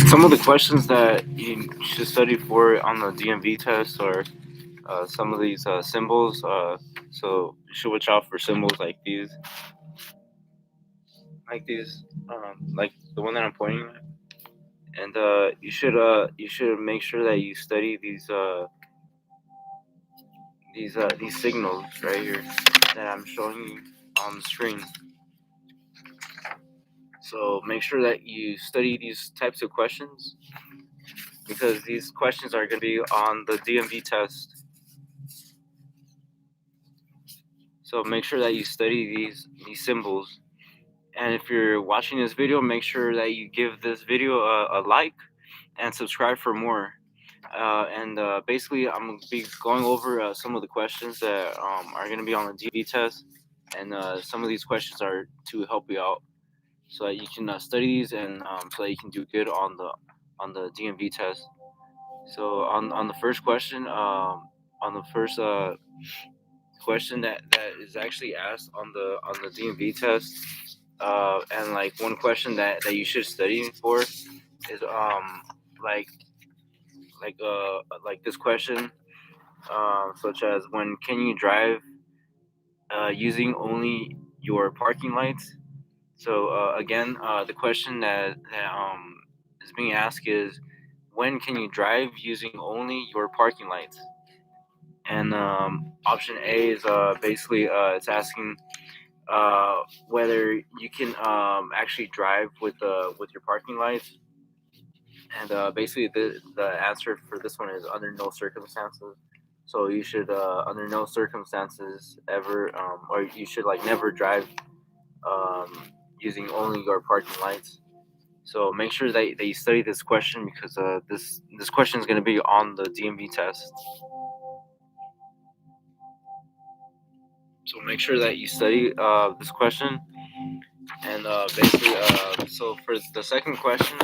Some of the questions that you should study for on the DMV test are some of these symbols. So you should watch out for symbols like the one that I'm pointing at. And you should make sure that you study these signals right here that I'm showing you on the screen. So make sure that you study these types of questions because these questions are going to be on the DMV test. So make sure that you study these symbols. And if you're watching this video, make sure that you give this video a like and subscribe for more. And basically, I'm going to be going over some of the questions that are going to be on the DB test. And some of these questions are to help you out so that you can study these and so that you can do good on the DMV test. So on the first question, on the first question that is actually asked on the DMV test, and like one question that you should study for is like like this question, such as when can you drive using only your parking lights? So again, the question that is being asked is when can you drive using only your parking lights? And option A is basically it's asking whether you can actually drive with your parking lights. And basically, the answer for this one is under no circumstances. So you should, under no circumstances, ever, or you should like never drive using only your parking lights. So make sure that you study this question because this question is going to be on the DMV test. So make sure that you study this question. And basically, so for the second question,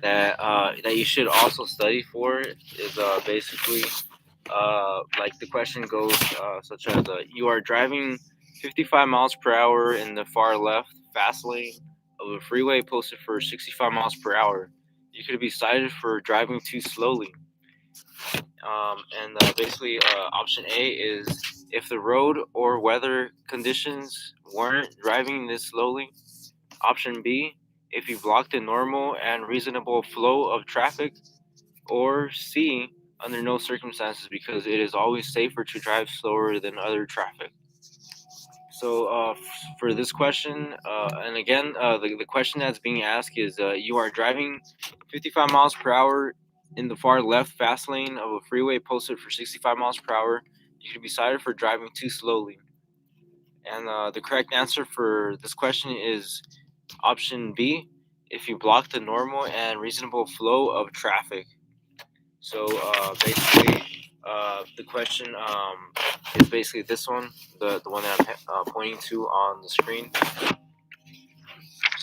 that you should also study for is basically like the question goes such as you are driving 55 miles per hour in the far left fast lane of a freeway posted for 65 miles per hour. You could be cited for driving too slowly. And basically, option A is if the road or weather conditions weren't driving this slowly. Option B, if you blocked the normal and reasonable flow of traffic. Or C, under no circumstances because it is always safer to drive slower than other traffic. So for this question, and again, the question that's being asked is you are driving 55 miles per hour in the far left fast lane of a freeway posted for 65 miles per hour. You could be cited for driving too slowly. And the correct answer for this question is option B, if you block the normal and reasonable flow of traffic. So basically, the question is basically this one, the one that I'm pointing to on the screen.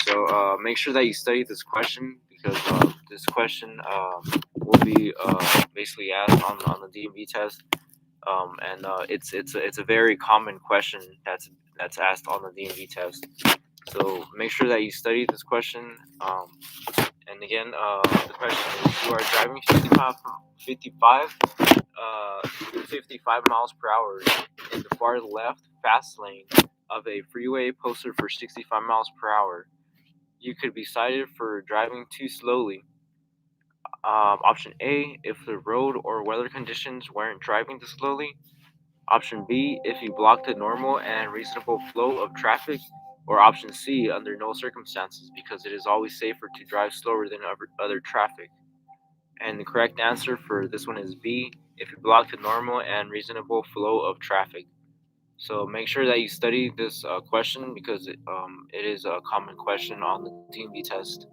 So make sure that you study this question because this question will be basically asked on the DMV test, and it's a very common question that's asked on the DMV test. So make sure that you study this question. And again, the question is: you are driving 55 miles per hour in the far left fast lane of a freeway posted for 65 miles per hour. You could be cited for driving too slowly. Option A, if the road or weather conditions weren't driving too slowly. Option B, if you blocked the normal and reasonable flow of traffic. Or option C, under no circumstances, because it is always safer to drive slower than other traffic. And the correct answer for this one is B, if you block the normal and reasonable flow of traffic. So make sure that you study this question because it is a common question on the DMV test.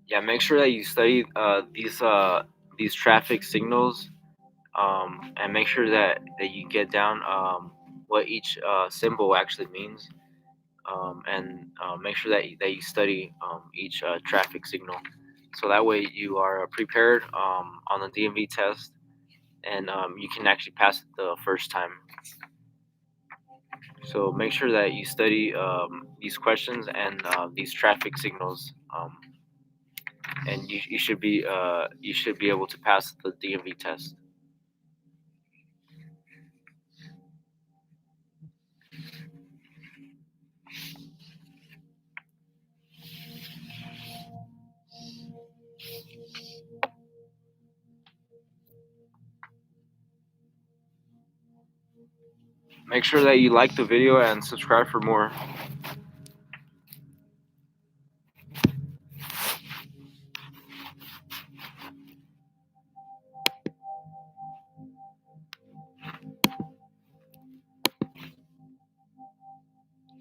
Yeah, make sure that you study these traffic signals, and make sure that you get down what each symbol actually means, and make sure that you study each traffic signal. so that way you are prepared on the DMV test, and you can actually pass it the first time. So make sure that you study these questions and these traffic signals, and you should be able to pass the DMV test. Make sure that you like the video and subscribe for more.